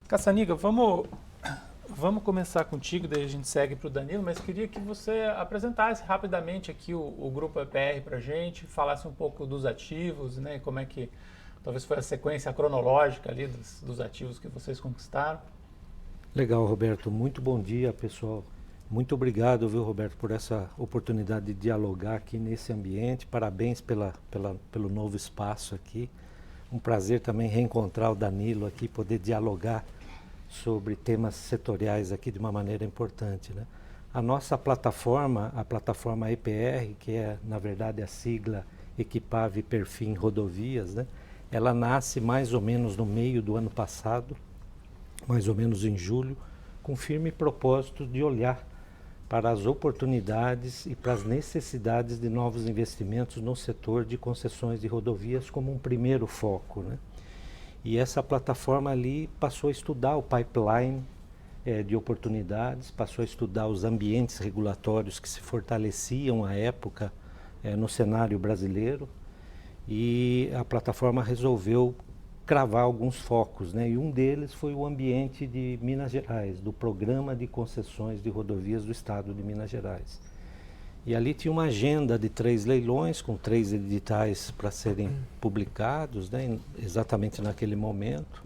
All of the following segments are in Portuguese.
Caçaniga, vamos começar contigo, daí a gente segue para o Danilo, mas queria que você apresentasse rapidamente aqui o Grupo EPR para a gente, falasse um pouco dos ativos, né, e como é que talvez foi a sequência cronológica ali dos ativos que vocês conquistaram. Legal, Roberto. Muito bom dia, pessoal. Muito obrigado, viu, Roberto, por essa oportunidade de dialogar aqui nesse ambiente. Parabéns pelo novo espaço aqui. Um prazer também reencontrar o Danilo aqui, poder dialogar sobre temas setoriais aqui de uma maneira importante, né? A nossa plataforma, a plataforma EPR, que é, na verdade, a sigla Equipave Perfim Rodovias, né? Ela nasce mais ou menos no meio do ano passado, mais ou menos em julho, com firme propósito de olhar para as oportunidades e para as necessidades de novos investimentos no setor de concessões de rodovias como um primeiro foco, né? E essa plataforma ali passou a estudar o pipeline de oportunidades, passou a estudar os ambientes regulatórios que se fortaleciam à época no cenário brasileiro, e a plataforma resolveu cravar alguns focos, né? E um deles foi o ambiente de Minas Gerais, do Programa de Concessões de Rodovias do Estado de Minas Gerais. E ali tinha uma agenda de 3 leilões, com 3 editais para serem publicados, né, exatamente naquele momento.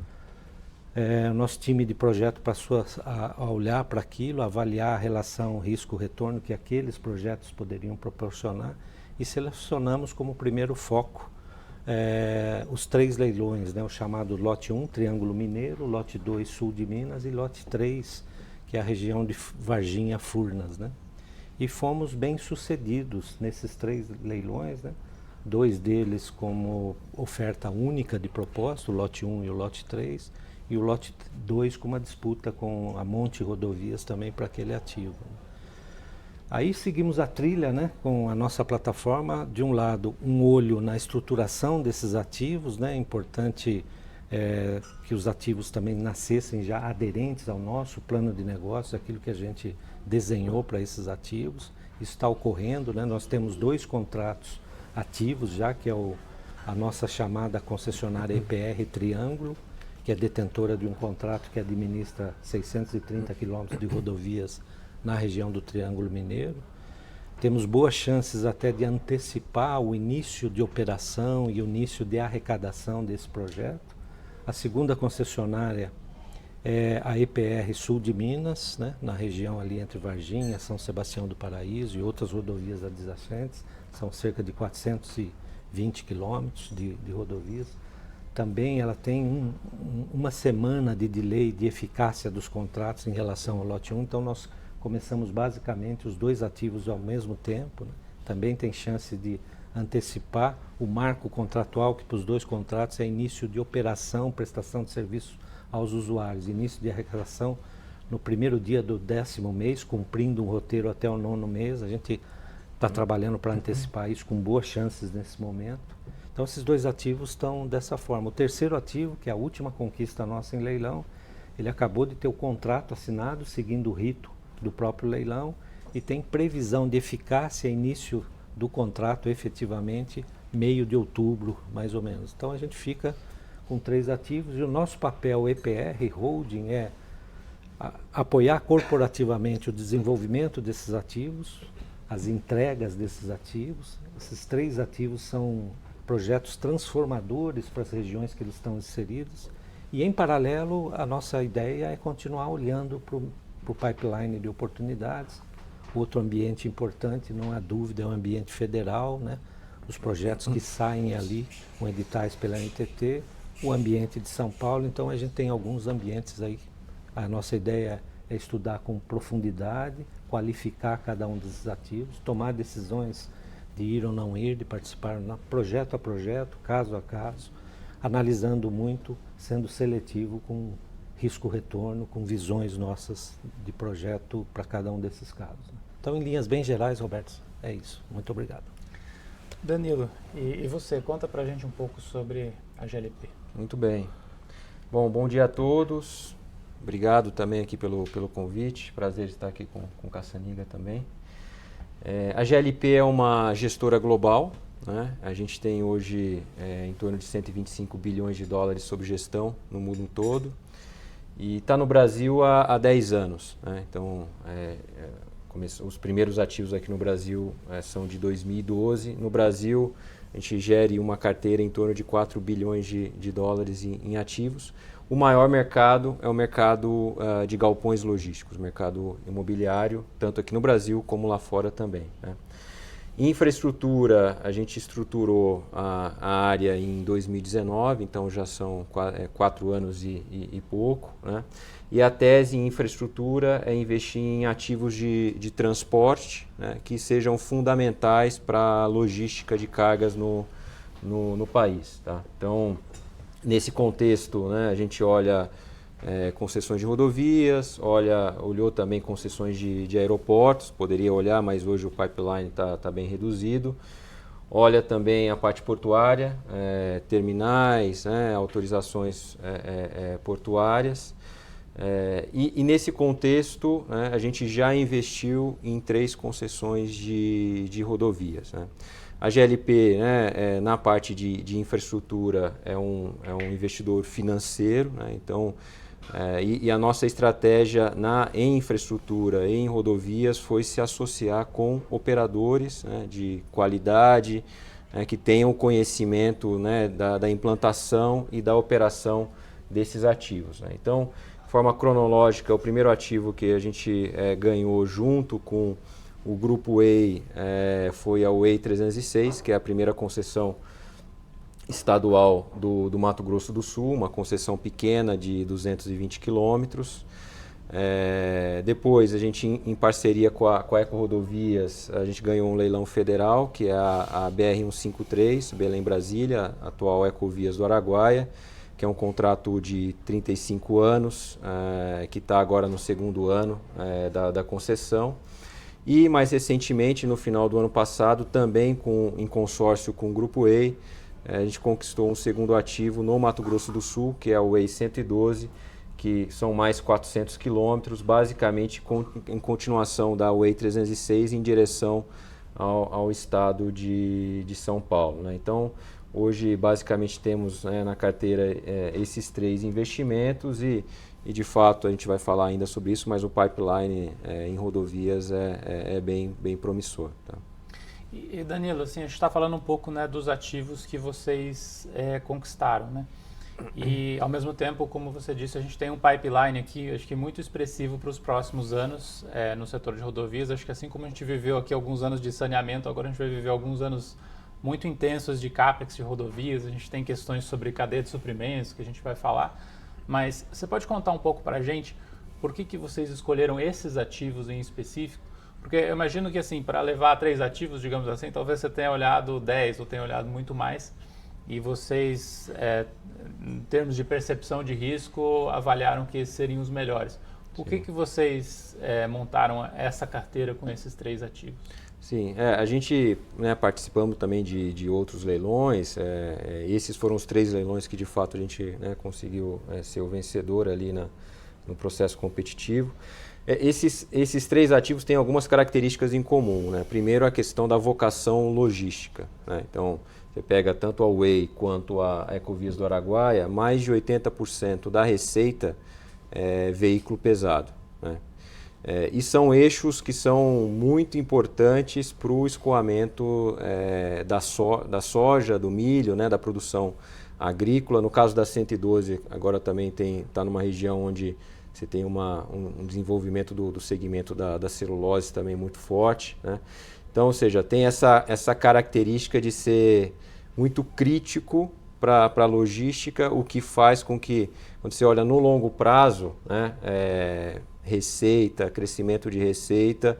O nosso time de projeto passou a olhar para aquilo, avaliar a relação risco-retorno que aqueles projetos poderiam proporcionar, e selecionamos como primeiro foco os 3 leilões, né, o chamado lote 1, Triângulo Mineiro, lote 2, Sul de Minas, e lote 3, que é a região de Varginha-Furnas, né? E fomos bem sucedidos nesses 3 leilões, né? 2 deles como oferta única de propósito, o lote 1 e o lote 3, e o lote 2 com uma disputa com a Monte Rodovias também para aquele ativo. Aí seguimos a trilha, né, com a nossa plataforma. De um lado, um olho na estruturação desses ativos, né? É importante que os ativos também nascessem já aderentes ao nosso plano de negócio, aquilo que a gente desenhou para esses ativos. Isso está ocorrendo, né? Nós temos 2 contratos ativos já, que é a nossa chamada concessionária EPR Triângulo, que é detentora de um contrato que administra 630 quilômetros de rodovias na região do Triângulo Mineiro. Temos boas chances até de antecipar o início de operação e o início de arrecadação desse projeto. A segunda concessionária é a EPR Sul de Minas, né, na região ali entre Varginha, São Sebastião do Paraíso e outras rodovias adjacentes. São cerca de 420 quilômetros de rodovias. Também ela tem uma semana de delay de eficácia dos contratos em relação ao lote 1, então nós começamos basicamente os 2 ativos ao mesmo tempo, né? Também tem chance de antecipar o marco contratual, que para os 2 contratos é início de operação, prestação de serviço aos usuários, início de arrecadação no primeiro dia do 10º mês, cumprindo um roteiro até o 9º mês. A gente está trabalhando para antecipar isso com boas chances nesse momento. Então esses 2 ativos estão dessa forma. O terceiro ativo, que é a última conquista nossa em leilão, ele acabou de ter o contrato assinado, seguindo o rito do próprio leilão, e tem previsão de eficácia início do contrato efetivamente meio de outubro, mais ou menos. Então a gente fica com 3 ativos, e o nosso papel EPR Holding é apoiar corporativamente o desenvolvimento desses ativos, as entregas desses ativos. Esses 3 ativos são projetos transformadores para as regiões que eles estão inseridos, e em paralelo a nossa ideia é continuar olhando para o pipeline de oportunidades. Outro ambiente importante, não há dúvida, é o ambiente federal, né? Os projetos que saem ali com editais pela NTT, o ambiente de São Paulo. Então a gente tem alguns ambientes aí. A nossa ideia é estudar com profundidade, qualificar cada um desses ativos, tomar decisões de ir ou não ir, de participar projeto a projeto, caso a caso, analisando muito, sendo seletivo com risco-retorno, com visões nossas de projeto para cada um desses casos. Então, em linhas bem gerais, Roberto, é isso. Muito obrigado. Danilo, e você, conta pra gente um pouco sobre a GLP. Muito bem. Bom dia a todos. Obrigado também aqui pelo convite. Prazer estar aqui com o Caçaniga também. A GLP é uma gestora global, né? A gente tem hoje em torno de 125 bilhões de dólares sob gestão no mundo todo. e está no Brasil há 10 anos. Né? Então, os primeiros ativos aqui no Brasil são de 2012. No Brasil, a gente gere uma carteira em torno de 4 bilhões de dólares em ativos. O maior mercado é o mercado de galpões logísticos, mercado imobiliário, tanto aqui no Brasil como lá fora também. Né? Infraestrutura, a gente estruturou a área em 2019, então já são 4 anos e pouco. Né? E a tese em infraestrutura é investir em ativos de transporte, né, que sejam fundamentais para a logística de cargas no país. Tá? Então, nesse contexto, né, a gente olha concessões de rodovias, olhou também concessões de aeroportos, poderia olhar, mas hoje o pipeline está bem reduzido. Olha também a parte portuária, terminais, né, autorizações portuárias. E nesse contexto, né, a gente já investiu em 3 concessões de rodovias. Né? A GLP, né, na parte de infraestrutura, é um investidor financeiro, né? Então, e a nossa estratégia em infraestrutura e em rodovias foi se associar com operadores, né, de qualidade, né, que tenham conhecimento, né, da implantação e da operação desses ativos. Né? Então, de forma cronológica, o primeiro ativo que a gente ganhou junto com o Grupo Way foi a Way 306, que é a primeira concessão estadual do Mato Grosso do Sul, uma concessão pequena de 220 quilômetros. Depois, a gente, em parceria com a Eco Rodovias, a gente ganhou um leilão federal, que é a BR-153, Belém-Brasília, atual Ecovias do Araguaia, que é um contrato de 35 anos, que está agora no 2º ano da concessão. E, mais recentemente, no final do ano passado, também em consórcio com o Grupo Way, a gente conquistou um 2º ativo no Mato Grosso do Sul, que é o Way 112, que são mais 400 quilômetros, basicamente em continuação da Way 306 em direção ao estado de São Paulo. Né? Então, hoje, basicamente, temos na carteira esses 3 investimentos e, de fato, a gente vai falar ainda sobre isso, mas o pipeline em rodovias é bem promissor. Tá? E Danilo, assim, a gente está falando um pouco, né, dos ativos que vocês conquistaram, né? E, ao mesmo tempo, como você disse, a gente tem um pipeline aqui, acho que muito expressivo para os próximos anos no setor de rodovias. Acho que assim como a gente viveu aqui alguns anos de saneamento, agora a gente vai viver alguns anos muito intensos de CAPEX de rodovias. A gente tem questões sobre cadeia de suprimentos que a gente vai falar. Mas você pode contar um pouco para a gente por que vocês escolheram esses ativos em específico? Porque eu imagino que, assim, para levar 3 ativos, digamos assim, talvez você tenha olhado 10 ou tenha olhado muito mais e vocês, em termos de percepção de risco, avaliaram que esses seriam os melhores. Por que vocês montaram essa carteira com esses 3 ativos? Sim, a gente participamos também de outros leilões. Esses foram os 3 leilões que, de fato, a gente conseguiu ser o vencedor ali no processo competitivo. Esses 3 ativos têm algumas características em comum. Né? Primeiro, a questão da vocação logística. Né? Então, você pega tanto a Way quanto a Ecovias do Araguaia, mais de 80% da receita é veículo pesado. Né? E são eixos que são muito importantes para o escoamento da soja, do milho, né? Da produção agrícola. No caso da 112, agora também está numa região onde você tem um desenvolvimento do segmento da celulose também muito forte. Né? Então, ou seja, tem essa característica de ser muito crítico para a logística, o que faz com que, quando você olha no longo prazo, né, receita, crescimento de receita,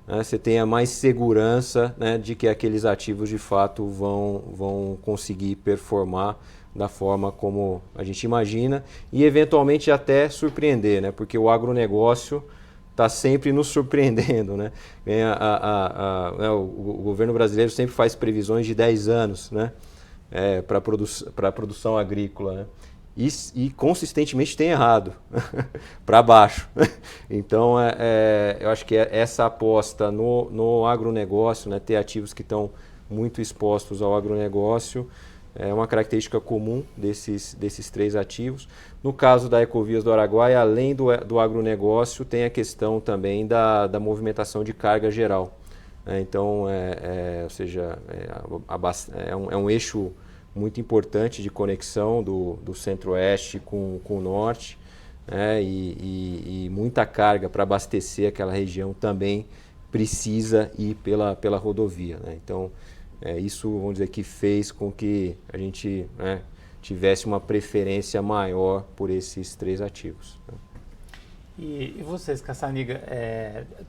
né, você tenha mais segurança, né, de que aqueles ativos de fato vão conseguir performar da forma como a gente imagina e eventualmente até surpreender, né, porque o agronegócio está sempre nos surpreendendo. Né? O governo brasileiro sempre faz previsões de 10 anos, né, para a produção agrícola. Né? E consistentemente tem errado, para baixo. Então, eu acho que essa aposta no agronegócio, né, ter ativos que estão muito expostos ao agronegócio, é uma característica comum desses 3 ativos. No caso da Ecovias do Araguaia, além do agronegócio, tem a questão também da movimentação de carga geral. Então, ou seja, é um eixo muito importante de conexão do centro-oeste com o norte, e muita carga para abastecer aquela região também precisa ir pela rodovia. Então, isso, vamos dizer, que fez com que a gente tivesse uma preferência maior por esses 3 ativos. E vocês, Caçaniga,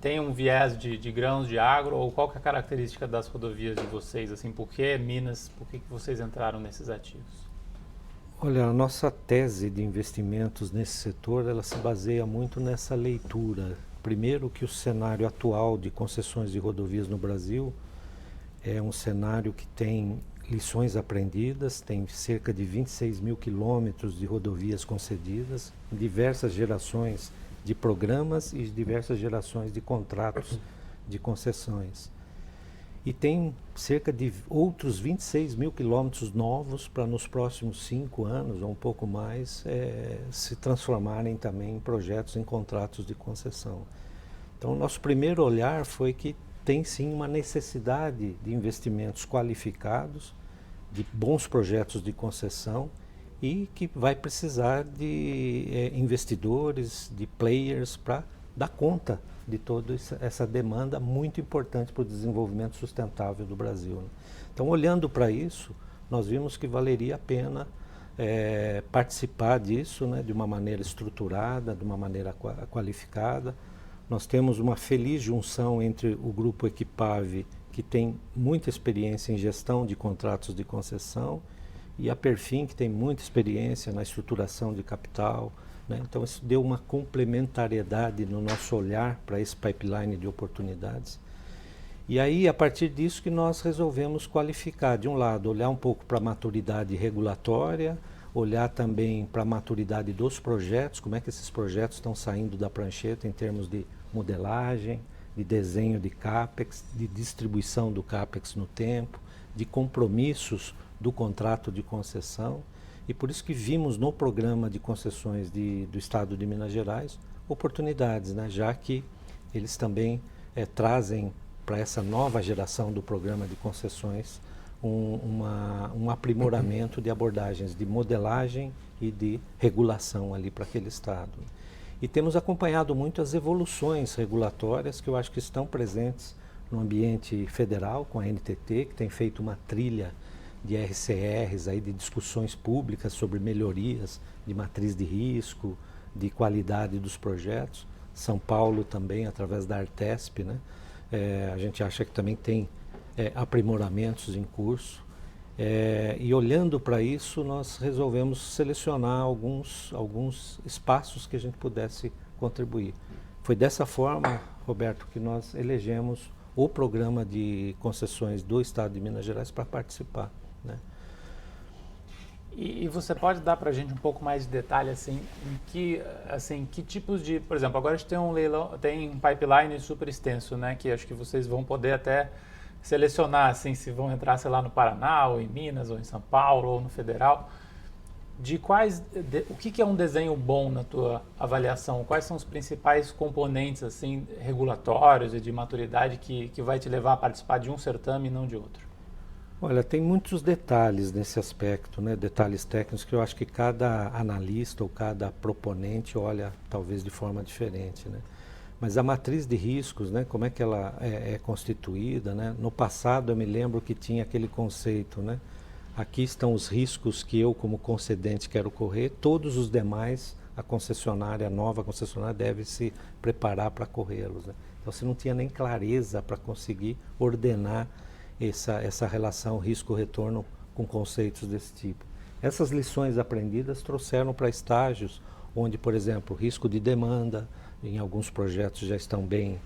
tem um viés de grãos de agro, ou qual que é a característica das rodovias de vocês? Assim, por que Minas, por que vocês entraram nesses ativos? Olha, a nossa tese de investimentos nesse setor, ela se baseia muito nessa leitura. Primeiro, que o cenário atual de concessões de rodovias no Brasil é um cenário que tem lições aprendidas, tem cerca de 26 mil quilômetros de rodovias concedidas, diversas gerações de programas e diversas gerações de contratos de concessões. E tem cerca de outros 26 mil quilômetros novos para nos próximos 5 anos ou um pouco mais se transformarem também em projetos, em contratos de concessão. Então, o nosso primeiro olhar foi que tem sim uma necessidade de investimentos qualificados, de bons projetos de concessão e que vai precisar de investidores, de players para dar conta de toda essa demanda muito importante para o desenvolvimento sustentável do Brasil. Então, olhando para isso, nós vimos que valeria a pena participar disso, de uma maneira estruturada, de uma maneira qualificada. Nós temos uma feliz junção entre o Grupo Equipave, que tem muita experiência em gestão de contratos de concessão, e a Perfin, que tem muita experiência na estruturação de capital. Então, isso deu uma complementariedade no nosso olhar para esse pipeline de oportunidades. E aí, a partir disso que nós resolvemos qualificar, de um lado, olhar um pouco para a maturidade regulatória, olhar também para a maturidade dos projetos, como é que esses projetos estão saindo da prancheta em termos de modelagem, de desenho de CAPEX, de distribuição do CAPEX no tempo, de compromissos do contrato de concessão. E por isso que vimos no programa de concessões do Estado de Minas Gerais oportunidades, já que eles também trazem para essa nova geração do programa de concessões um aprimoramento de abordagens de modelagem e de regulação ali para aquele Estado. E temos acompanhado muito as evoluções regulatórias que eu acho que estão presentes no ambiente federal, com a NTT, que tem feito uma trilha de RCRs, aí, de discussões públicas sobre melhorias de matriz de risco, de qualidade dos projetos. São Paulo também, através da Artesp, a gente acha que também tem aprimoramentos em curso. E olhando para isso, nós resolvemos selecionar alguns espaços que a gente pudesse contribuir. Foi dessa forma, Roberto, que nós elegemos o programa de concessões do Estado de Minas Gerais para participar. E você pode dar para a gente um pouco mais de detalhe, assim, que tipos de... Por exemplo, agora a gente tem um leilão, tem um pipeline super extenso, que acho que vocês vão poder até selecionar, assim, se vão entrar, sei lá, no Paraná, ou em Minas, ou em São Paulo, ou no Federal. O que é um desenho bom na tua avaliação? Quais são os principais componentes, assim, regulatórios e de maturidade que vai te levar a participar de um certame e não de outro? Olha, tem muitos detalhes nesse aspecto, detalhes técnicos que eu acho que cada analista ou cada proponente olha talvez de forma diferente. Mas a matriz de riscos, como é que ela é constituída? No passado eu me lembro que tinha aquele conceito, aqui estão os riscos que eu como concedente quero correr, todos os demais a nova concessionária deve se preparar para corrê-los. Então você não tinha nem clareza para conseguir ordenar essa relação risco-retorno com conceitos desse tipo. Essas lições aprendidas trouxeram para estágios onde, por exemplo, risco de demanda, em alguns projetos já estão bem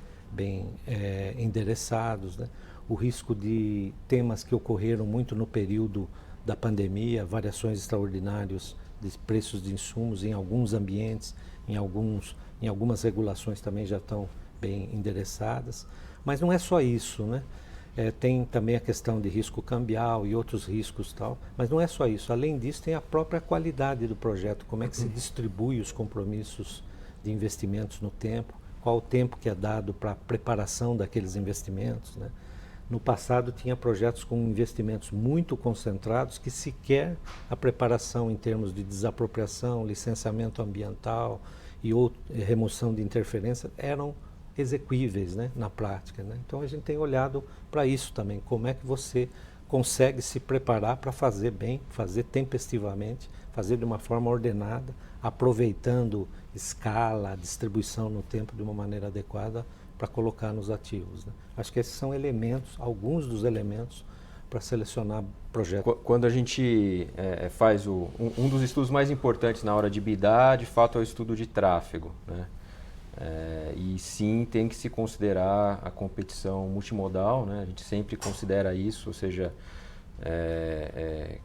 endereçados, o risco de temas que ocorreram muito no período da pandemia, variações extraordinárias de preços de insumos em alguns ambientes, em algumas regulações também já estão bem endereçadas. Mas não é só isso, Tem também a questão de risco cambial e outros riscos tal, mas não é só isso. Além disso, tem a própria qualidade do projeto, como é que se distribui os compromissos de investimentos no tempo, qual o tempo que é dado para a preparação daqueles investimentos, né? No passado tinha projetos com investimentos muito concentrados que sequer a preparação em termos de desapropriação, licenciamento ambiental e remoção de interferência eram execuíveis, né, na prática, né? Então a gente tem olhado para isso também, como é que você consegue se preparar para fazer bem, fazer tempestivamente, fazer de uma forma ordenada, aproveitando escala, distribuição no tempo de uma maneira adequada para colocar nos ativos, né? Acho que esses são elementos, alguns dos elementos para selecionar projetos. Quando a gente faz um dos estudos mais importantes na hora de bidar, de fato é o estudo de tráfego, né? E sim, tem que se considerar a competição multimodal, né? A gente sempre considera isso, ou seja,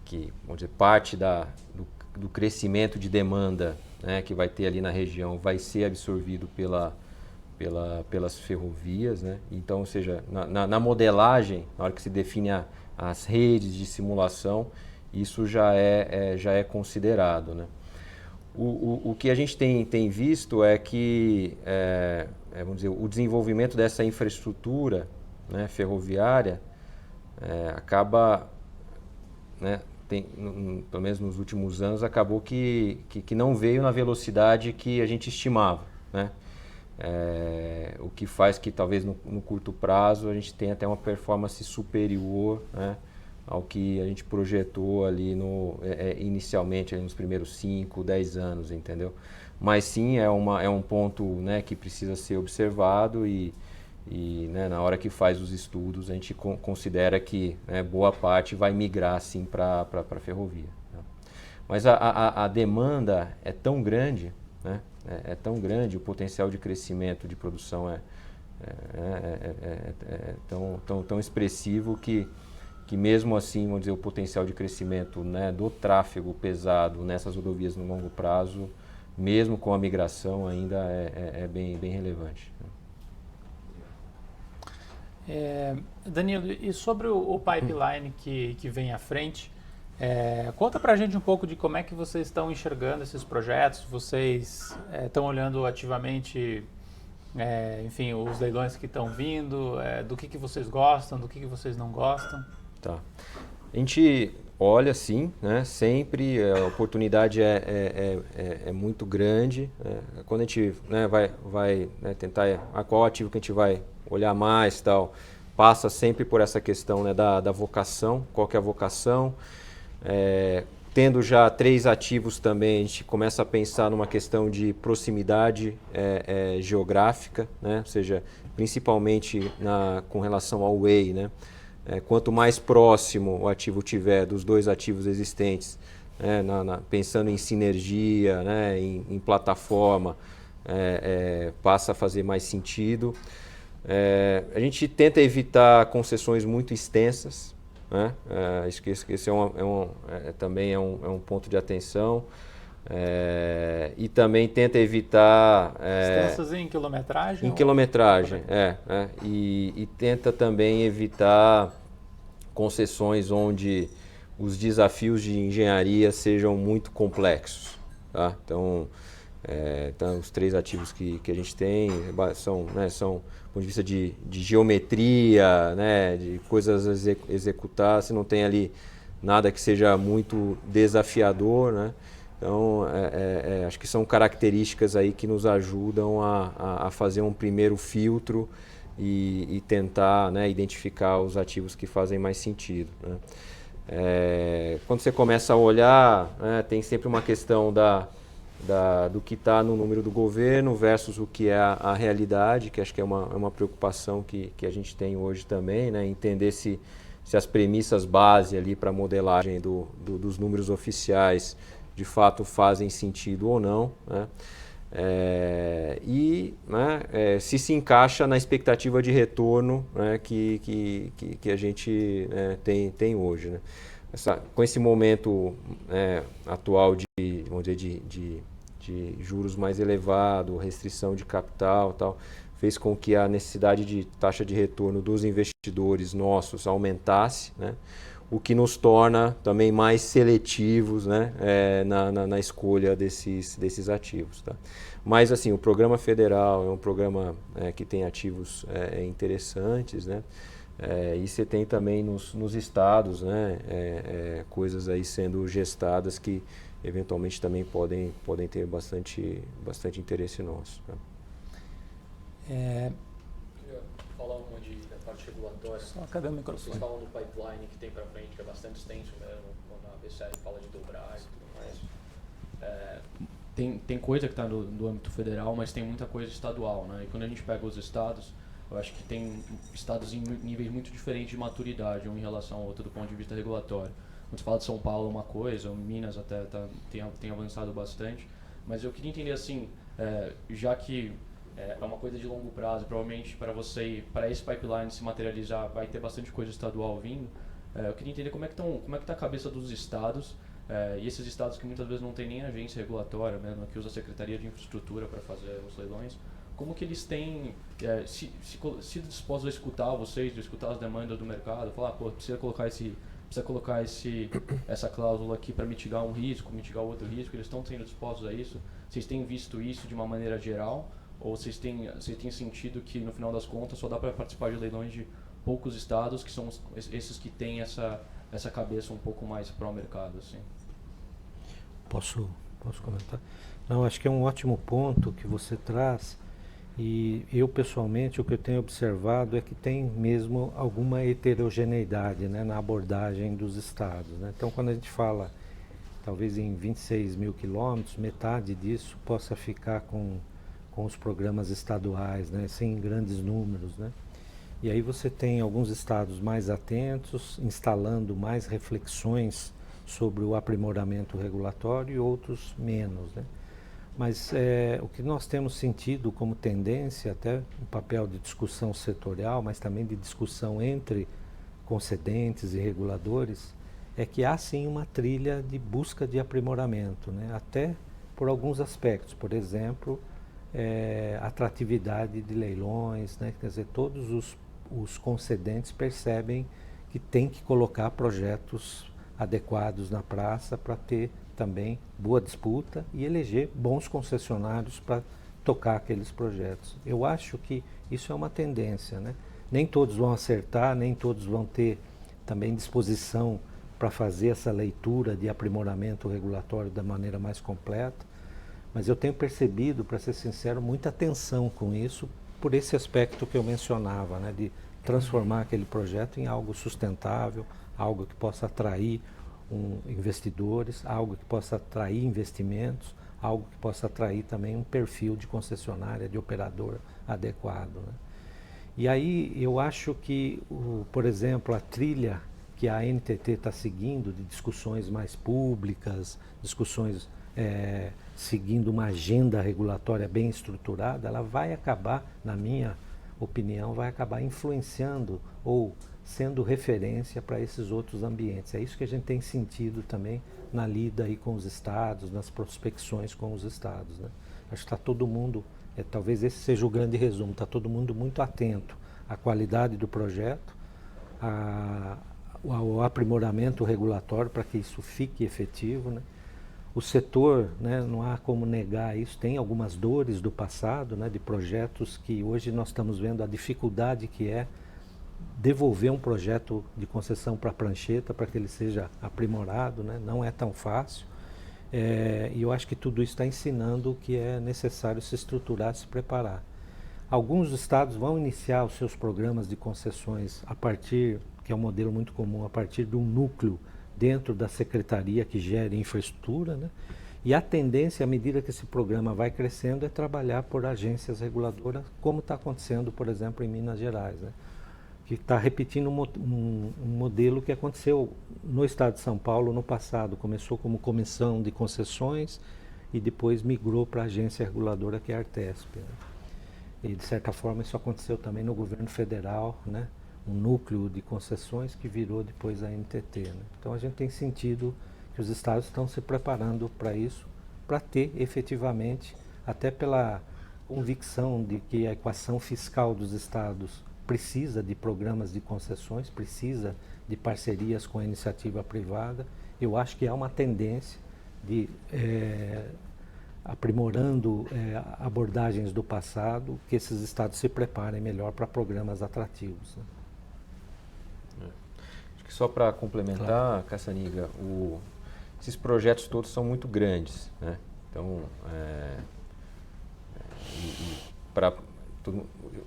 que, vamos dizer, parte do crescimento de demanda, né, que vai ter ali na região vai ser absorvido pelas ferrovias, né? Então, ou seja, na modelagem, na hora que se define as redes de simulação, isso já é considerado, né? O que a gente tem visto é que vamos dizer, o desenvolvimento dessa infraestrutura, né, ferroviária acaba, né, pelo menos nos últimos anos, acabou que não veio na velocidade que a gente estimava, né? O que faz que talvez no curto prazo a gente tenha até uma performance superior, né, ao que a gente projetou ali inicialmente ali nos primeiros 5, 10 anos, entendeu? Mas sim, é um ponto, né, que precisa ser observado e né, na hora que faz os estudos a gente considera que, né, boa parte vai migrar sim para a ferrovia, né? Mas a demanda é tão grande, né, é tão grande, o potencial de crescimento de produção é tão expressivo que mesmo assim, vamos dizer, o potencial de crescimento, né, do tráfego pesado nessas rodovias no longo prazo, mesmo com a migração, ainda é bem relevante, né? Danilo, e sobre o pipeline que vem à frente, conta pra gente um pouco de como é que vocês estão enxergando esses projetos, vocês estão olhando ativamente, enfim, os leilões que estão vindo, do que vocês gostam, do que vocês não gostam? Tá. A gente olha sim, né, sempre, a oportunidade é muito grande, né? Quando a gente, né, vai né, tentar qual ativo que a gente vai olhar mais, tal, passa sempre por essa questão, né, da vocação, qual que é a vocação. Tendo já 3 ativos também, a gente começa a pensar numa questão de proximidade geográfica, né? Ou seja, principalmente com relação ao Way, né? Quanto mais próximo o ativo tiver dos 2 ativos existentes, né, pensando em sinergia, né, em plataforma, passa a fazer mais sentido. A gente tenta evitar concessões muito extensas, né? Acho que esse também é um ponto de atenção. E também tenta evitar... Extensas em quilometragem? Em quilometragem, e tenta também evitar concessões onde os desafios de engenharia sejam muito complexos, tá? Então, os 3 ativos que a gente tem são, né, do ponto de vista de geometria, né, de coisas a executar, se não tem ali nada que seja muito desafiador, né? Então, acho que são características aí que nos ajudam a fazer um primeiro filtro e tentar, né, identificar os ativos que fazem mais sentido, né? Quando você começa a olhar, né, tem sempre uma questão do que está no número do governo versus o que é a realidade, que acho que é uma preocupação que a gente tem hoje também, né? Entender se as premissas base ali para a modelagem dos números oficiais de fato fazem sentido ou não, né? Né, se encaixa na expectativa de retorno, né, que a gente, né, tem hoje, né? Com esse momento, atual vamos dizer, de juros mais elevado, restrição de capital e tal, fez com que a necessidade de taxa de retorno dos investidores nossos aumentasse, né? O que nos torna também mais seletivos, né, na escolha desses ativos. Tá? Mas assim, o programa federal é um programa que tem ativos interessantes, né? E você tem também nos estados, né, coisas aí sendo gestadas que eventualmente também podem ter bastante interesse nosso. Tá? Falar uma da parte regulatória. Cadê o Vocês microfone? falam do pipeline que tem para frente, que é bastante extenso mesmo, quando a BCL fala de dobrar e tudo mais. Tem coisa que está do âmbito federal, mas tem muita coisa estadual, né? E quando a gente pega os estados, eu acho que tem estados em níveis muito diferentes de maturidade, um em relação ao outro do ponto de vista regulatório. Quando você fala de São Paulo é uma coisa, Minas até tem avançado bastante, mas eu queria entender assim, já que é uma coisa de longo prazo, provavelmente para esse pipeline se materializar vai ter bastante coisa estadual vindo. Eu queria entender como é que está a cabeça dos estados, e esses estados que muitas vezes não tem nem agência regulatória mesmo, que usa a Secretaria de Infraestrutura para fazer os leilões, como que eles têm se dispostos a escutar vocês, a escutar as demandas do mercado, falar, pô, precisa colocar essa cláusula aqui para mitigar um risco, mitigar outro risco, eles estão sendo dispostos a isso? Vocês têm visto isso de uma maneira geral? Ou vocês têm sentido que, no final das contas, só dá para participar de leilões de poucos estados, que são esses que têm essa cabeça um pouco mais pró-mercado? Assim? Posso comentar? Não, acho que é um ótimo ponto que você traz. E eu, pessoalmente, o que eu tenho observado é que tem mesmo alguma heterogeneidade, né, na abordagem dos estados. Né? Então, quando a gente fala, talvez em 26 mil quilômetros, metade disso possa ficar com os programas estaduais, né, sem grandes números, né? E aí você tem alguns estados mais atentos, instalando mais reflexões sobre o aprimoramento regulatório e outros menos, né? Mas o que nós temos sentido como tendência, até um papel de discussão setorial, mas também de discussão entre concedentes e reguladores, é que há sim uma trilha de busca de aprimoramento, né? Até por alguns aspectos, por exemplo, atratividade de leilões, né? Quer dizer, todos os concedentes percebem que tem que colocar projetos adequados na praça para ter também boa disputa e eleger bons concessionários para tocar aqueles projetos. Eu acho que isso é uma tendência, né? Nem todos vão acertar, nem todos vão ter também disposição para fazer essa leitura de aprimoramento regulatório da maneira mais completa. Mas eu tenho percebido, para ser sincero, muita atenção com isso, por esse aspecto que eu mencionava, né, de transformar aquele projeto em algo sustentável, algo que possa atrair investidores, algo que possa atrair investimentos, algo que possa atrair também um perfil de concessionária, de operador adequado. Né? E aí eu acho que, por exemplo, a trilha que a ANTT está seguindo de discussões mais públicas, discussões seguindo uma agenda regulatória bem estruturada, ela vai acabar, na minha opinião, vai acabar influenciando ou sendo referência para esses outros ambientes. É isso que a gente tem sentido também na lida aí com os estados, nas prospecções com os estados. Né? Acho que está todo mundo, talvez esse seja o grande resumo, está todo mundo muito atento à qualidade do projeto, ao aprimoramento regulatório para que isso fique efetivo, né? O setor, né, não há como negar isso, tem algumas dores do passado, né, de projetos que hoje nós estamos vendo a dificuldade que é devolver um projeto de concessão para a prancheta para que ele seja aprimorado, né, não é tão fácil. E eu acho que tudo isso está ensinando que é necessário se estruturar, se preparar. Alguns estados vão iniciar os seus programas de concessões a partir, que é um modelo muito comum, a partir de um núcleo dentro da secretaria que gere infraestrutura, né? E a tendência, à medida que esse programa vai crescendo, é trabalhar por agências reguladoras, como está acontecendo, por exemplo, em Minas Gerais, né? Que está repetindo um modelo que aconteceu no estado de São Paulo no passado. Começou como comissão de concessões e depois migrou para a agência reguladora, que é a Artesp, né? E, de certa forma, isso aconteceu também no governo federal, né? Um núcleo de concessões que virou depois a NTT. Né? Então a gente tem sentido que os estados estão se preparando para isso, para ter efetivamente, até pela convicção de que a equação fiscal dos estados precisa de programas de concessões, precisa de parcerias com a iniciativa privada. Eu acho que há uma tendência de, aprimorando abordagens do passado, que esses estados se preparem melhor para programas atrativos, né? Acho que só para complementar, claro, Caçaniga, esses projetos todos são muito grandes, né? Então,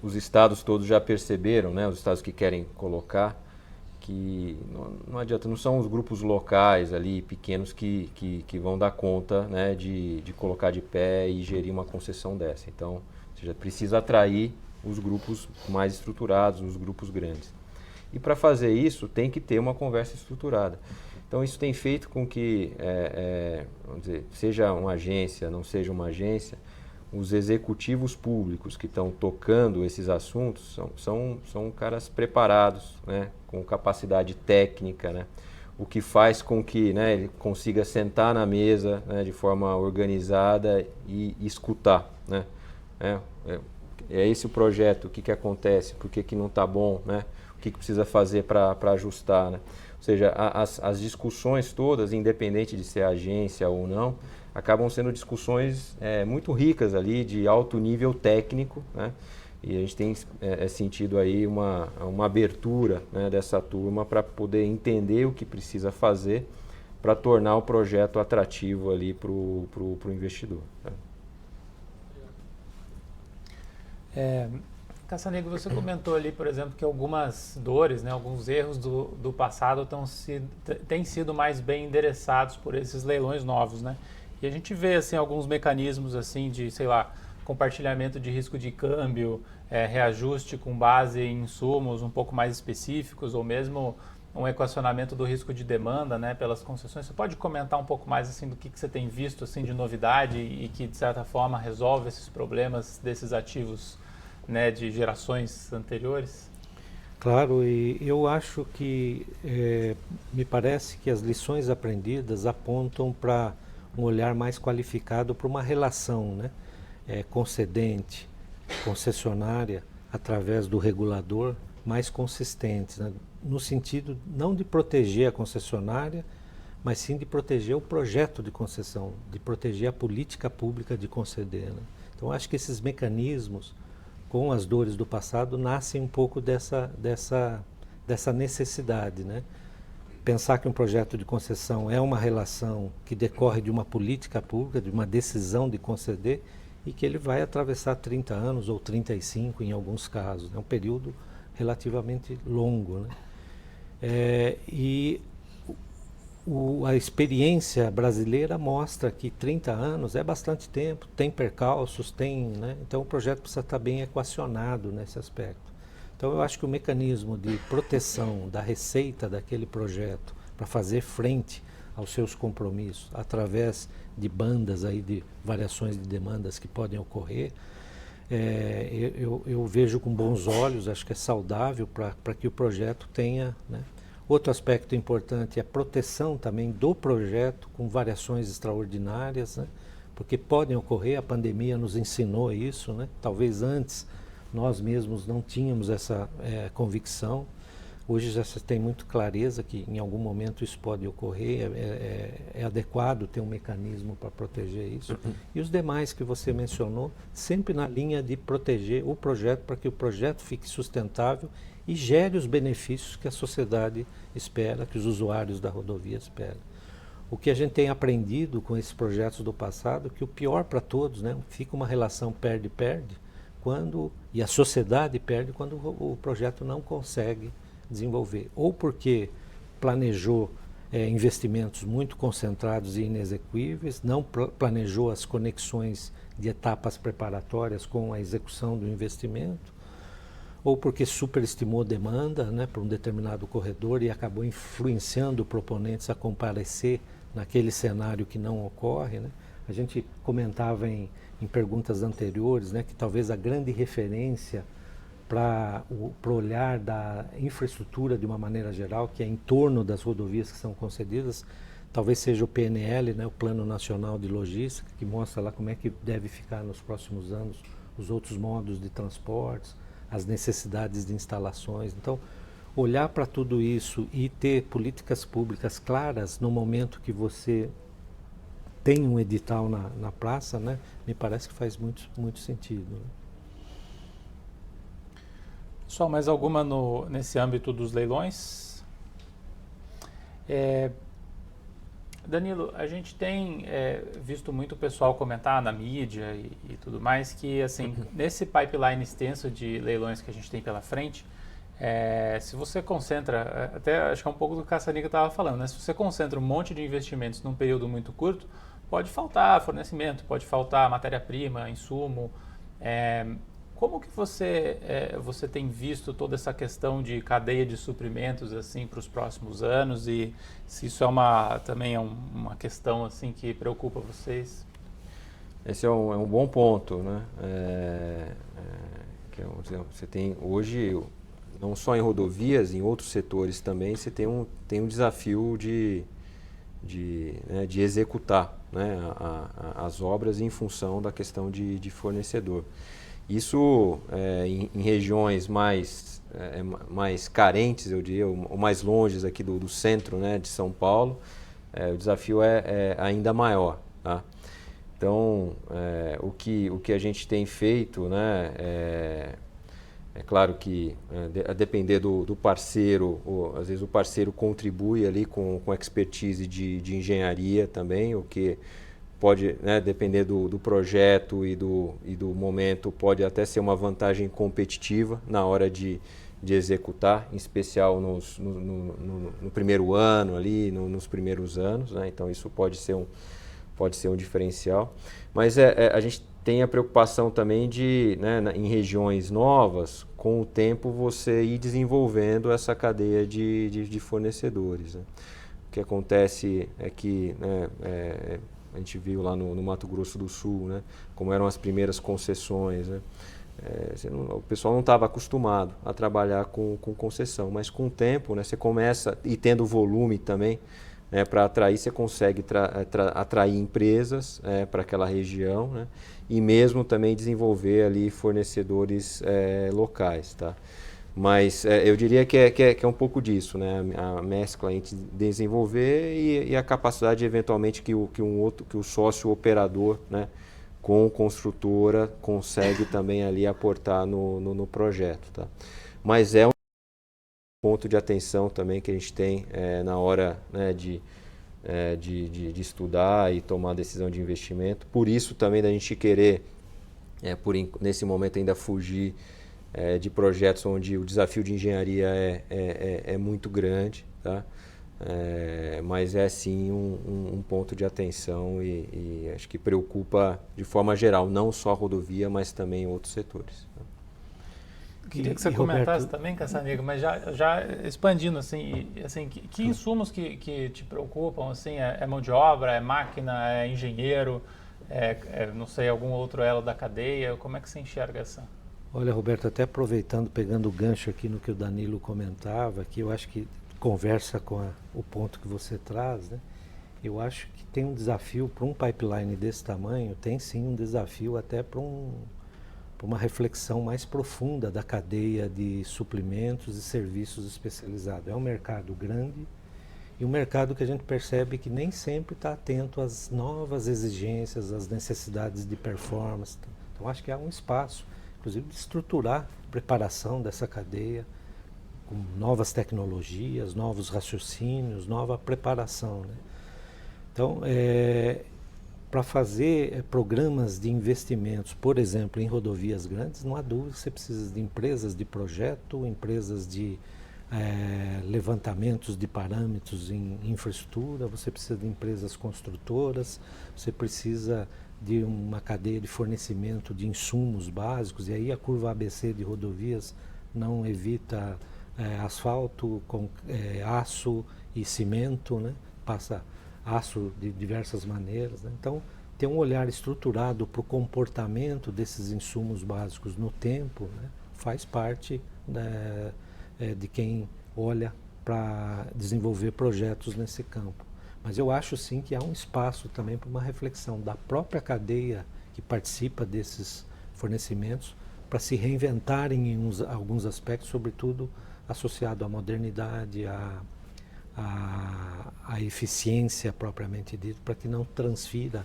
os estados todos já perceberam, né, os estados que querem colocar, que não adianta, não são os grupos locais ali, pequenos, que vão dar conta, né, de colocar de pé e gerir uma concessão dessa. Então, ou seja, precisa atrair os grupos mais estruturados, os grupos grandes. E para fazer isso, tem que ter uma conversa estruturada. Então, isso tem feito com que, vamos dizer, seja uma agência, não seja uma agência, os executivos públicos que estão tocando esses assuntos são caras preparados, né, com capacidade técnica, né, o que faz com que, né, ele consiga sentar na mesa, né, de forma organizada e escutar, né. É esse o projeto, o que acontece, por que não está bom, né, o que precisa fazer para ajustar, né. Ou seja, as discussões todas, independente de ser agência ou não, acabam sendo discussões muito ricas ali, de alto nível técnico, né? E a gente tem sentido aí uma abertura, né, dessa turma para poder entender o que precisa fazer para tornar o projeto atrativo ali para o investidor, tá? Caçaniga, você comentou ali, por exemplo, que algumas dores, né, alguns erros do passado têm sido mais bem endereçados por esses leilões novos, né? E a gente vê assim, alguns mecanismos assim, de, sei lá, compartilhamento de risco de câmbio, reajuste com base em insumos um pouco mais específicos, ou mesmo um equacionamento do risco de demanda, né, pelas concessões. Você pode comentar um pouco mais assim, do que você tem visto assim, de novidade e que, de certa forma, resolve esses problemas desses ativos, né, de gerações anteriores? Claro, e eu acho que me parece que as lições aprendidas apontam para um olhar mais qualificado para uma relação, né, concedente, concessionária, através do regulador, mais consistentes, né, no sentido não de proteger a concessionária, mas sim de proteger o projeto de concessão, de proteger a política pública de conceder, né? Então, acho que esses mecanismos, com as dores do passado, nascem um pouco dessa necessidade, né? Pensar que um projeto de concessão é uma relação que decorre de uma política pública, de uma decisão de conceder, e que ele vai atravessar 30 anos ou 35 em alguns casos. É um período relativamente longo, né? A experiência brasileira mostra que 30 anos é bastante tempo, tem percalços, né? Então o projeto precisa estar bem equacionado nesse aspecto. Então eu acho que o mecanismo de proteção da receita daquele projeto para fazer frente aos seus compromissos, através de bandas aí de variações de demandas que podem ocorrer, eu vejo com bons olhos, acho que é saudável para que o projeto tenha, né? Outro aspecto importante é a proteção também do projeto com variações extraordinárias, né? Porque podem ocorrer, a pandemia nos ensinou isso, né? Talvez antes nós mesmos não tínhamos essa convicção. Hoje já se tem muito clareza que em algum momento isso pode ocorrer, é adequado ter um mecanismo para proteger isso. E os demais que você mencionou, sempre na linha de proteger o projeto para que o projeto fique sustentável e gere os benefícios que a sociedade espera, que os usuários da rodovia esperam. O que a gente tem aprendido com esses projetos do passado, que o pior para todos, né, fica uma relação perde-perde, e a sociedade perde quando o projeto não consegue desenvolver. Ou porque planejou investimentos muito concentrados e inexequíveis, não planejou as conexões de etapas preparatórias com a execução do investimento, ou porque superestimou demanda, né, para um determinado corredor e acabou influenciando proponentes a comparecer naquele cenário que não ocorre, né? A gente comentava em perguntas anteriores, né, que talvez a grande referência para o olhar da infraestrutura de uma maneira geral, que é em torno das rodovias que são concedidas, talvez seja o PNL, né, o Plano Nacional de Logística, que mostra lá como é que deve ficar nos próximos anos os outros modos de transportes, as necessidades de instalações. Então, olhar para tudo isso e ter políticas públicas claras no momento que você tem um edital na praça, né, me parece que faz muito sentido. Né? Pessoal, mais alguma nesse âmbito dos leilões? Danilo, a gente tem visto muito o pessoal comentar na mídia e tudo mais que, assim, nesse pipeline extenso de leilões que a gente tem pela frente, se você concentra, até acho que é um pouco do que a Caçaniga estava falando, né? Se você concentra um monte de investimentos num período muito curto, pode faltar fornecimento, pode faltar matéria-prima, insumo. Como que você tem visto toda essa questão de cadeia de suprimentos assim para os próximos anos e se isso também é uma questão assim que preocupa vocês? Esse é um bom ponto, né? Você tem hoje, não só em rodovias, em outros setores também, você tem um desafio de executar, né, as obras em função da questão de fornecedor. Isso em regiões mais carentes, eu diria, ou mais longes aqui do centro, né, de São Paulo, o desafio é ainda maior. Tá? Então, o que a gente tem feito, né, é claro que, a depender do parceiro, às vezes o parceiro contribui ali com expertise de engenharia também, o que pode, né, depender do projeto e do momento, pode até ser uma vantagem competitiva na hora de executar, em especial no primeiro ano, ali, nos primeiros anos. Né? Então, isso pode ser um diferencial. Mas a gente tem a preocupação também de, né, em regiões novas, com o tempo você ir desenvolvendo essa cadeia de fornecedores. Né? O que acontece é que, né, a gente viu lá no Mato Grosso do Sul, né, como eram as primeiras concessões. Né? O pessoal não estava acostumado a trabalhar com concessão, mas com o tempo, né, você começa, e tendo volume também, né, para atrair, você consegue atrair empresas para aquela região, né, e mesmo também desenvolver ali fornecedores locais. Tá? Mas eu diria que é um pouco disso, né? A mescla entre desenvolver e a capacidade, eventualmente, que o sócio operador, né, com construtora consegue também ali aportar no projeto. Tá? Mas é um ponto de atenção também que a gente tem na hora, né, de estudar e tomar decisão de investimento. Por isso também da gente querer, nesse momento, ainda fugir de projetos onde o desafio de engenharia é muito grande, tá? Mas é sim um ponto de atenção e acho que preocupa de forma geral, não só a rodovia, mas também outros setores. Queria que você comentasse também, Caçaniga, mas já expandindo, assim, que insumos que te preocupam? Assim, é mão de obra, é máquina, é engenheiro, não sei, algum outro elo da cadeia? Como é que você enxerga essa? Olha, Roberto, até aproveitando, pegando o gancho aqui no que o Danilo comentava, que eu acho que conversa com o ponto que você traz, né? Eu acho que tem um desafio para um pipeline desse tamanho, tem sim um desafio até para uma reflexão mais profunda da cadeia de suprimentos e serviços especializados. É um mercado grande e um mercado que a gente percebe que nem sempre está atento às novas exigências, às necessidades de performance. Então, acho que há um espaço, inclusive, de estruturar a preparação dessa cadeia com novas tecnologias, novos raciocínios, nova preparação. Né? Então, para fazer programas de investimentos, por exemplo, em rodovias grandes, não há dúvida que você precisa de empresas de projeto, empresas de levantamentos de parâmetros em infraestrutura, você precisa de empresas construtoras, você precisa de uma cadeia de fornecimento de insumos básicos, e aí a curva ABC de rodovias não evita asfalto, aço e cimento, né? Passa aço de diversas maneiras. Né? Então, ter um olhar estruturado para o comportamento desses insumos básicos no tempo, né? Faz parte de quem olha para desenvolver projetos nesse campo. Mas eu acho sim que há um espaço também para uma reflexão da própria cadeia que participa desses fornecimentos para se reinventarem em alguns aspectos, sobretudo associado à modernidade, à eficiência propriamente dita, para que não transfira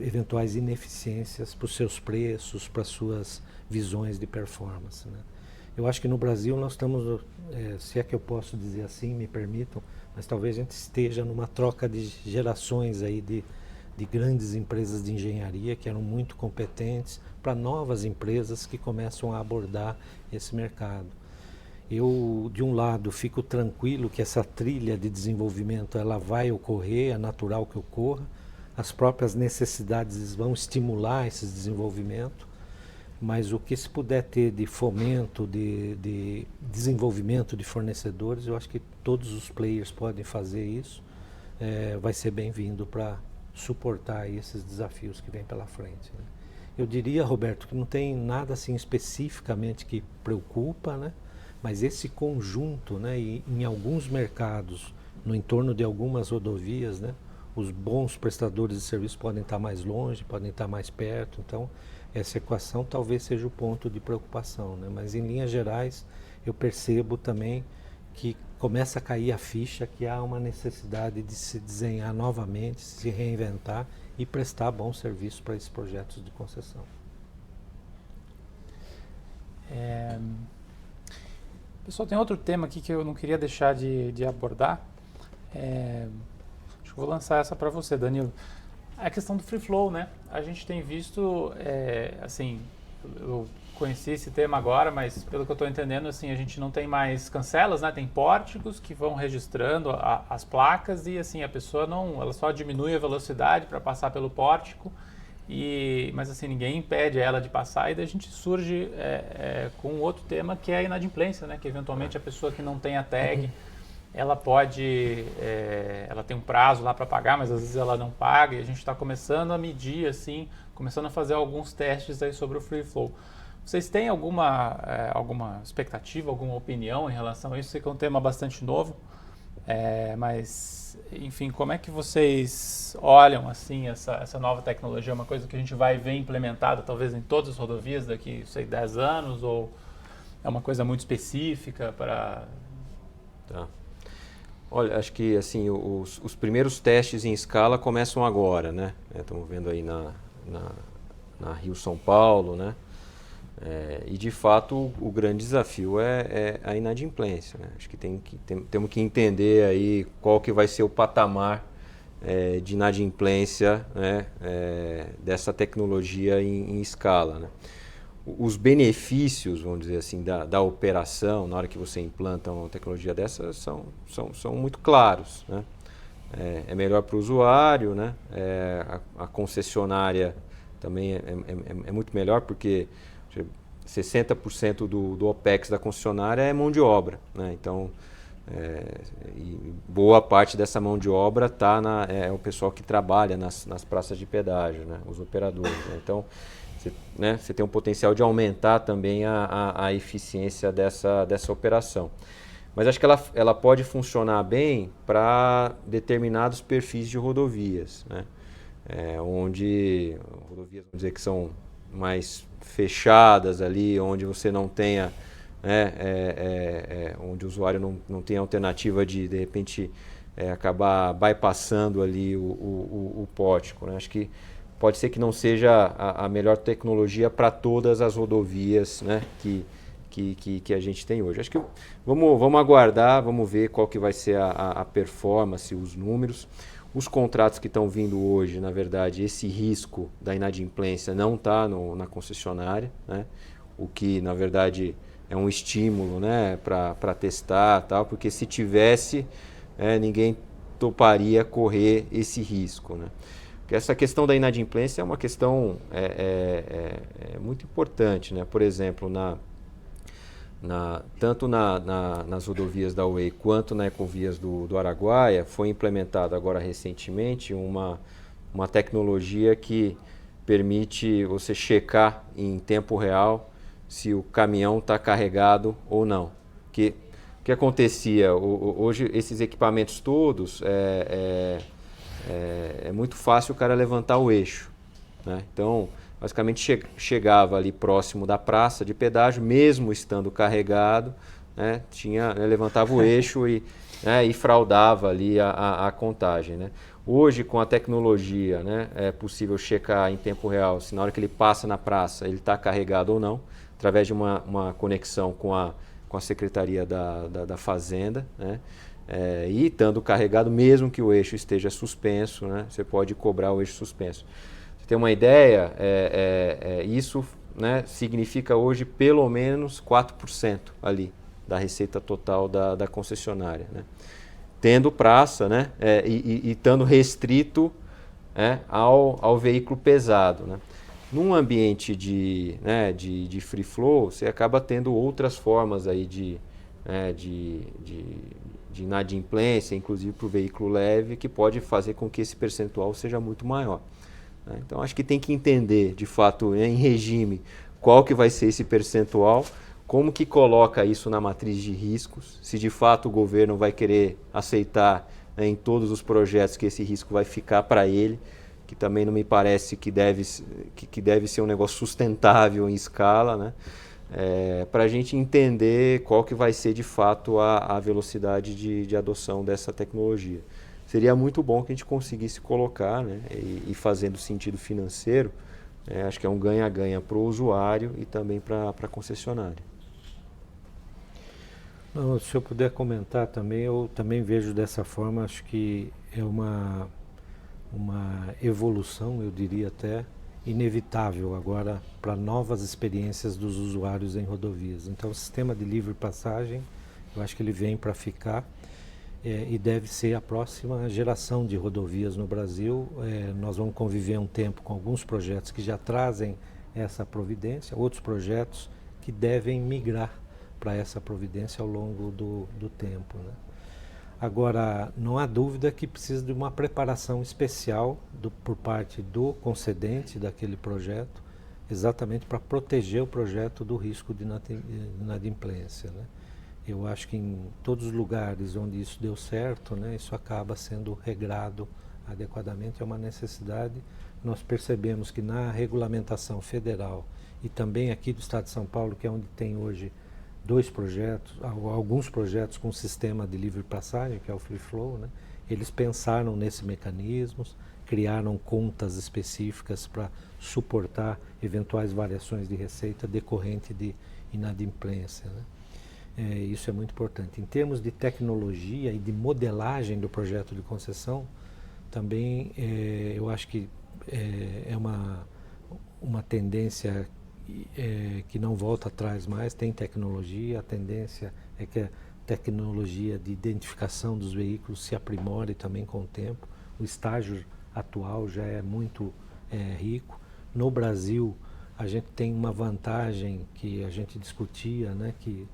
eventuais ineficiências para os seus preços, para as suas visões de performance, né? Eu acho que no Brasil nós estamos, se é que eu posso dizer assim, me permitam, mas talvez a gente esteja numa troca de gerações aí de grandes empresas de engenharia que eram muito competentes para novas empresas que começam a abordar esse mercado. Eu, de um lado, fico tranquilo que essa trilha de desenvolvimento ela vai ocorrer, é natural que ocorra, as próprias necessidades vão estimular esse desenvolvimento, mas o que se puder ter de fomento, de desenvolvimento de fornecedores, eu acho que todos os players podem fazer isso, vai ser bem-vindo para suportar esses desafios que vêm pela frente, né? Eu diria, Roberto, que não tem nada assim especificamente que preocupa, né? Mas esse conjunto, né, e em alguns mercados, no entorno de algumas rodovias, né, os bons prestadores de serviço podem estar mais longe, podem estar mais perto, então essa equação talvez seja o ponto de preocupação, né? Mas em linhas gerais eu percebo também que começa a cair a ficha que há uma necessidade de se desenhar novamente, se reinventar e prestar bons serviços para esses projetos de concessão. Pessoal, tem outro tema aqui que eu não queria deixar de abordar. Acho que vou lançar essa para você, Danilo. A questão do free flow, né? A gente tem visto, assim, eu conheci esse tema agora, mas pelo que eu estou entendendo, assim, a gente não tem mais cancelas, né? Tem pórticos que vão registrando as placas e, assim, a pessoa ela só diminui a velocidade para passar pelo pórtico, mas, assim, ninguém impede ela de passar, e daí a gente surge com outro tema que é a inadimplência, né? Que eventualmente a pessoa que não tem a tag, ela pode, ela tem um prazo lá para pagar, mas às vezes ela não paga, e a gente está começando a medir, assim, começando a fazer alguns testes aí sobre o free flow. Vocês têm alguma expectativa, alguma opinião em relação a isso? Sei que é um tema bastante novo, mas, enfim, como é que vocês olham, assim, essa nova tecnologia? É uma coisa que a gente vai ver implementada, talvez, em todas as rodovias daqui, sei, 10 anos, ou é uma coisa muito específica para... Tá. Olha, acho que assim, os primeiros testes em escala começam agora, né? Estamos vendo aí na Rio-São Paulo, né? E de fato o grande desafio é a inadimplência, né? Acho que temos que entender aí qual que vai ser o patamar de inadimplência, né? Dessa tecnologia em escala, né? Os benefícios, vamos dizer assim, da operação, na hora que você implanta uma tecnologia dessa, são muito claros, né? É melhor para o usuário, né? A concessionária também é muito melhor, porque 60% do OPEX da concessionária é mão de obra, né? Então, e boa parte dessa mão de obra é o pessoal que trabalha nas praças de pedágio, né? Os operadores, né? Então, você tem um potencial de aumentar também a eficiência dessa operação. Mas acho que ela pode funcionar bem para determinados perfis de rodovias, né? Onde rodovias, vamos dizer, que são mais fechadas ali, onde você não tenha, né, onde o usuário não tem alternativa de repente, acabar bypassando ali o pórtico, né? Acho que pode ser que não seja a melhor tecnologia para todas as rodovias, né, que a gente tem hoje. Acho que vamos aguardar, vamos ver qual que vai ser a performance, os números. Os contratos que estão vindo hoje, na verdade, esse risco da inadimplência não está na concessionária, né, o que, na verdade, é um estímulo, né, para testar, tal, porque se tivesse, ninguém toparia correr esse risco, né. Essa questão da inadimplência é uma questão muito importante, né? Por exemplo, tanto nas rodovias da UE quanto na Ecovias do Araguaia, foi implementada agora recentemente uma tecnologia que permite você checar em tempo real se o caminhão está carregado ou não. O que acontecia? Hoje, esses equipamentos todos... É muito fácil o cara levantar o eixo, né? Então, basicamente chegava ali próximo da praça de pedágio, mesmo estando carregado, né, levantava o eixo e fraudava ali a contagem, né. Hoje, com a tecnologia, né, é possível checar em tempo real se na hora que ele passa na praça ele está carregado ou não, através de uma conexão com a Secretaria da Fazenda, né, e estando carregado, mesmo que o eixo esteja suspenso, né, você pode cobrar o eixo suspenso. Você tem uma ideia, isso, né, significa hoje pelo menos 4% ali da receita total da concessionária, né? Tendo praça, né, e estando restrito, né, ao veículo pesado, né. Num ambiente de free flow, você acaba tendo outras formas aí de inadimplência, inclusive para o veículo leve, que pode fazer com que esse percentual seja muito maior, né. Então, acho que tem que entender, de fato, em regime, qual que vai ser esse percentual, como que coloca isso na matriz de riscos, se de fato o governo vai querer aceitar, né, em todos os projetos que esse risco vai ficar para ele, que também não me parece que deve ser um negócio sustentável em escala, né? Para a gente entender qual que vai ser de fato a velocidade de adoção dessa tecnologia. Seria muito bom que a gente conseguisse colocar, né, e fazendo sentido financeiro, acho que é um ganha-ganha para o usuário e também para a concessionária. Não, se eu puder comentar também, eu também vejo dessa forma, acho que é uma evolução, eu diria até, inevitável agora para novas experiências dos usuários em rodovias. Então, o sistema de livre passagem, eu acho que ele vem para ficar e deve ser a próxima geração de rodovias no Brasil. Nós vamos conviver um tempo com alguns projetos que já trazem essa providência, outros projetos que devem migrar para essa providência ao longo do tempo, né? Agora, não há dúvida que precisa de uma preparação especial por parte do concedente daquele projeto, exatamente para proteger o projeto do risco de inadimplência, né? Eu acho que em todos os lugares onde isso deu certo, né, isso acaba sendo regrado adequadamente, é uma necessidade. Nós percebemos que na regulamentação federal e também aqui do Estado de São Paulo, que é onde tem hoje alguns projetos com sistema de livre passagem, que é o Free Flow, né? Eles pensaram nesses mecanismos, criaram contas específicas para suportar eventuais variações de receita decorrente de inadimplência, né? Isso é muito importante. Em termos de tecnologia e de modelagem do projeto de concessão, também eu acho que é uma tendência que não volta atrás mais, tem tecnologia, a tendência é que a tecnologia de identificação dos veículos se aprimore também com o tempo. O estágio atual já é muito rico. No Brasil, a gente tem uma vantagem que a gente discutia, né, que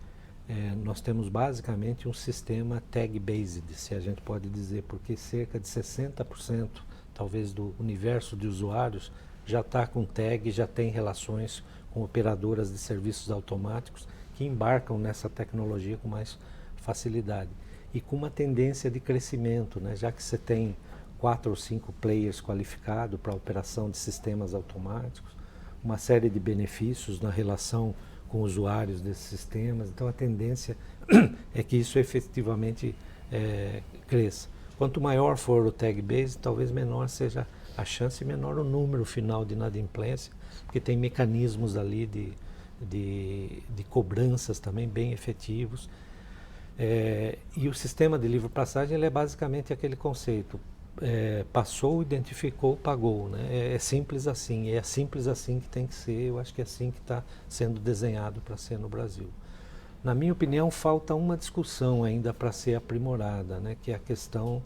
nós temos basicamente um sistema tag-based, se a gente pode dizer, porque cerca de 60% talvez do universo de usuários já está com tag, já tem relações com operadoras de serviços automáticos que embarcam nessa tecnologia com mais facilidade e com uma tendência de crescimento, né? Já que você tem 4 ou 5 players qualificados para a operação de sistemas automáticos, uma série de benefícios na relação com usuários desses sistemas, então a tendência é que isso efetivamente cresça. Quanto maior for o tag base, talvez menor seja a chance e menor o número final de inadimplência, porque tem mecanismos ali de cobranças também bem efetivos. E o sistema de livre passagem ele é basicamente aquele conceito, passou, identificou, pagou, né? É simples assim, é simples assim que tem que ser, eu acho que é assim que está sendo desenhado para ser no Brasil. Na minha opinião, falta uma discussão ainda para ser aprimorada, né? Que é a questão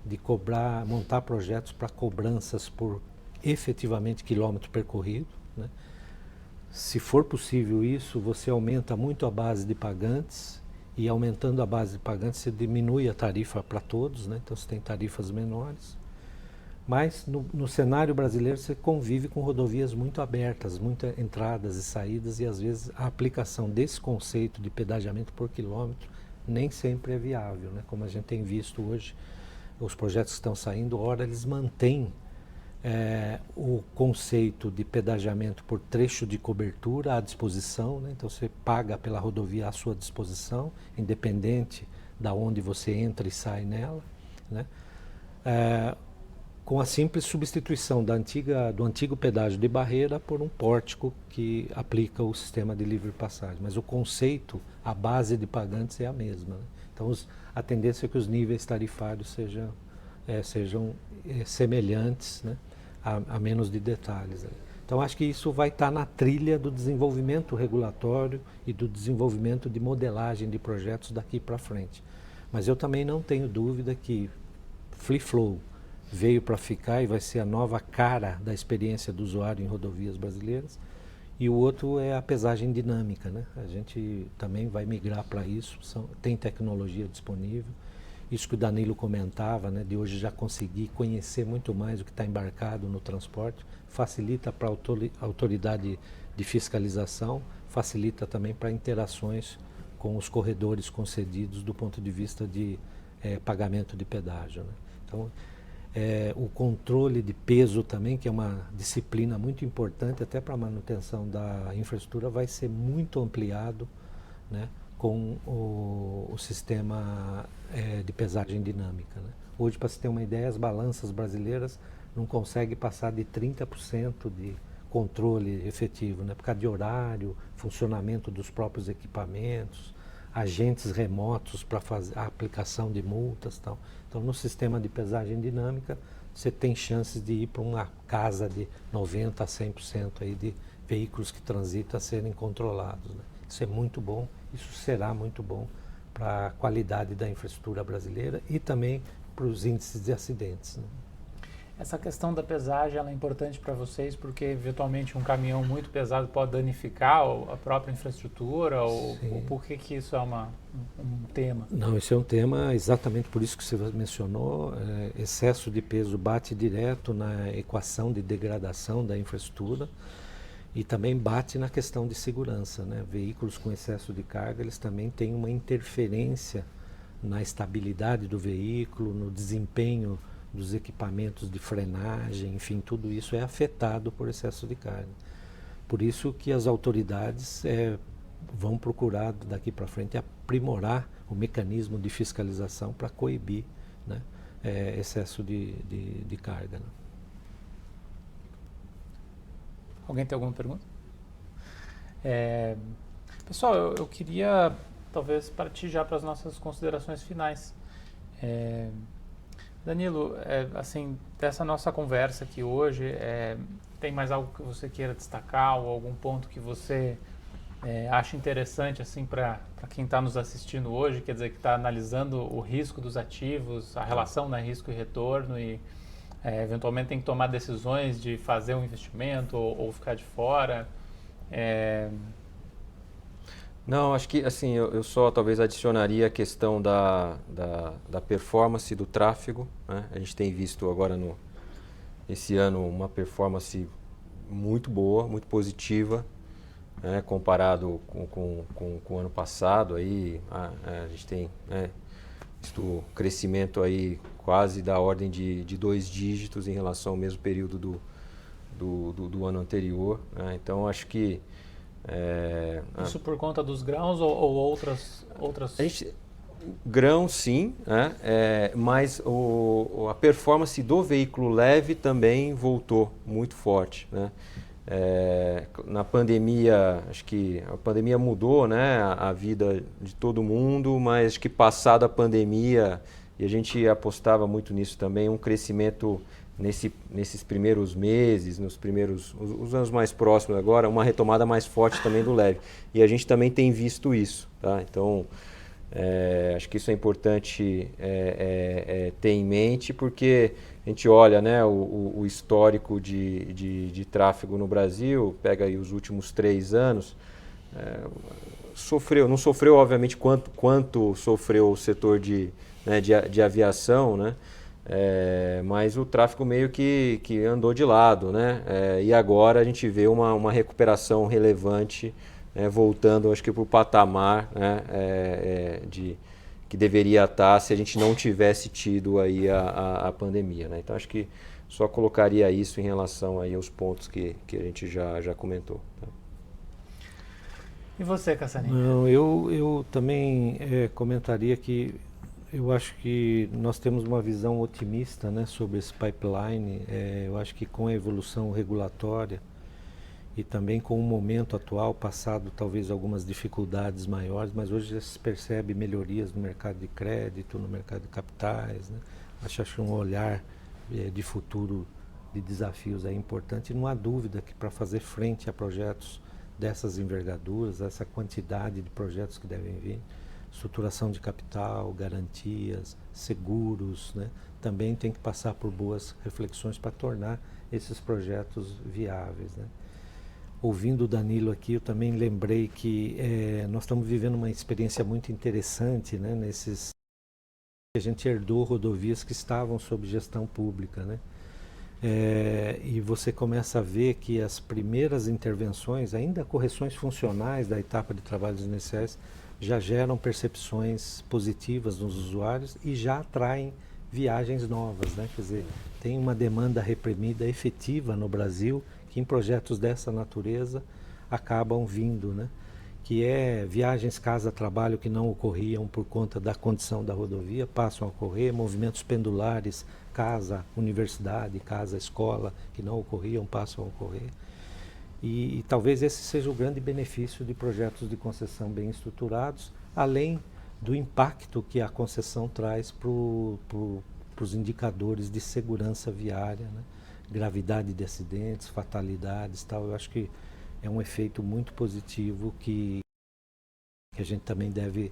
de montar projetos para cobranças por efetivamente quilômetro percorrido, né? Se for possível isso, você aumenta muito a base de pagantes, e aumentando a base de pagantes você diminui a tarifa para todos, né? Então você tem tarifas menores. Mas no cenário brasileiro você convive com rodovias muito abertas, muitas entradas e saídas, e às vezes a aplicação desse conceito de pedagiamento por quilômetro nem sempre é viável, né? Como a gente tem visto hoje, os projetos que estão saindo, ora eles mantêm o conceito de pedagiamento por trecho de cobertura à disposição, né? Então você paga pela rodovia à sua disposição, independente da onde você entra e sai nela, né? Com a simples substituição do antigo pedágio de barreira por um pórtico que aplica o sistema de livre passagem. Mas o conceito, a base de pagantes é a mesma, né? Então a tendência é que os níveis tarifários sejam semelhantes, né? A menos de detalhes. Então acho que isso vai estar na trilha do desenvolvimento regulatório e do desenvolvimento de modelagem de projetos daqui para frente. Mas eu também não tenho dúvida que Free Flow veio para ficar e vai ser a nova cara da experiência do usuário em rodovias brasileiras. E o outro é a pesagem dinâmica, né? A gente também vai migrar para isso, tem tecnologia disponível. Isso que o Danilo comentava, né, de hoje já conseguir conhecer muito mais o que está embarcado no transporte, facilita para a autoridade de fiscalização, facilita também para interações com os corredores concedidos do ponto de vista de pagamento de pedágio, né? Então, o controle de peso também, que é uma disciplina muito importante até para a manutenção da infraestrutura, vai ser muito ampliado, né, com o sistema de pesagem dinâmica, né? Hoje, para se ter uma ideia, as balanças brasileiras não conseguem passar de 30% de controle efetivo, né, por causa de horário, funcionamento dos próprios equipamentos, agentes remotos para fazer a aplicação de multas e tal. Então, no sistema de pesagem dinâmica, você tem chances de ir para uma casa de 90% a 100% aí de veículos que transitam a serem controlados, né? Isso é muito bom, isso será muito bom para a qualidade da infraestrutura brasileira e também para os índices de acidentes, né? Essa questão da pesagem ela é importante para vocês porque, eventualmente, um caminhão muito pesado pode danificar a própria infraestrutura? Ou por que isso é um tema? Não, isso é um tema exatamente por isso que você mencionou. Excesso de peso bate direto na equação de degradação da infraestrutura e também bate na questão de segurança, né? Veículos com excesso de carga, eles também têm uma interferência na estabilidade do veículo, no desempenho dos equipamentos de frenagem, enfim, tudo isso é afetado por excesso de carga. Por isso que as autoridades vão procurar daqui para frente aprimorar o mecanismo de fiscalização para coibir, né, excesso de carga, né? Alguém tem alguma pergunta? Pessoal, eu queria talvez partir já para as nossas considerações finais. Danilo, assim, dessa nossa conversa aqui hoje, tem mais algo que você queira destacar ou algum ponto que você acha interessante assim, para quem está nos assistindo hoje, quer dizer, que está analisando o risco dos ativos, a relação, né, risco e retorno e eventualmente tem que tomar decisões de fazer um investimento ou ficar de fora? Não, acho que assim, eu só talvez adicionaria a questão da performance do tráfego, né? A gente tem visto agora esse ano uma performance muito boa, muito positiva, né? Comparado com o ano passado. Aí, a gente tem visto crescimento aí quase da ordem de 2 dígitos em relação ao mesmo período do ano anterior, né? Então acho que isso por conta dos grãos ou outras? Grão sim, né? Mas a performance do veículo leve também voltou muito forte, né? Na pandemia, acho que a pandemia mudou, né, a vida de todo mundo, mas acho que passada a pandemia, e a gente apostava muito nisso também, um crescimento nesses primeiros meses, os anos mais próximos agora, uma retomada mais forte também do leve. E a gente também tem visto isso, tá? Então, acho que isso é importante ter em mente, porque a gente olha, né, o histórico de tráfego no Brasil, pega aí os últimos 3 anos, não sofreu obviamente quanto sofreu o setor de aviação, né? Mas o tráfego meio que andou de lado, né? E agora a gente vê uma recuperação relevante, voltando, acho que para o patamar, né, que deveria estar se a gente não tivesse tido aí a pandemia, né? Então acho que Só colocaria isso em relação aí aos pontos que a gente já comentou. Tá? E você, Caçaninha? Não, eu também comentaria que eu acho que nós temos uma visão otimista, né, sobre esse pipeline. Eu acho que com a evolução regulatória e também com o momento atual, passado talvez algumas dificuldades maiores, mas hoje já se percebe melhorias no mercado de crédito, no mercado de capitais, né? Acho que um olhar de futuro de desafios é importante. Não há dúvida que para fazer frente a projetos dessas envergaduras, essa quantidade de projetos que devem vir, estruturação de capital, garantias, seguros, né? Também tem que passar por boas reflexões para tornar esses projetos viáveis, né? Ouvindo o Danilo aqui, eu também lembrei que nós estamos vivendo uma experiência muito interessante, né? A gente herdou rodovias que estavam sob gestão pública, né? E você começa a ver que as primeiras intervenções, ainda correções funcionais da etapa de trabalhos iniciais, já geram percepções positivas nos usuários e já atraem viagens novas, né? Quer dizer, tem uma demanda reprimida efetiva no Brasil que em projetos dessa natureza acabam vindo, né? Que viagens casa-trabalho que não ocorriam por conta da condição da rodovia, passam a ocorrer, movimentos pendulares, casa-universidade, casa-escola, que não ocorriam, passam a ocorrer. E talvez esse seja o grande benefício de projetos de concessão bem estruturados, além do impacto que a concessão traz para os indicadores de segurança viária, né? Gravidade de acidentes, fatalidades, tal. Eu acho que é um efeito muito positivo que a gente também deve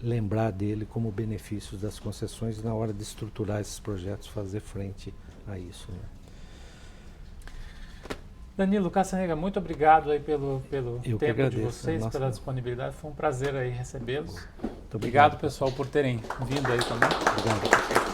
lembrar dele como benefícios das concessões na hora de estruturar esses projetos, fazer frente a isso, né? Danilo, Caçanega, muito obrigado aí pelo tempo agradeço, de vocês, nossa, pela disponibilidade. Foi um prazer aí recebê-los. Muito Obrigado, pessoal, por terem vindo aí também. Obrigado.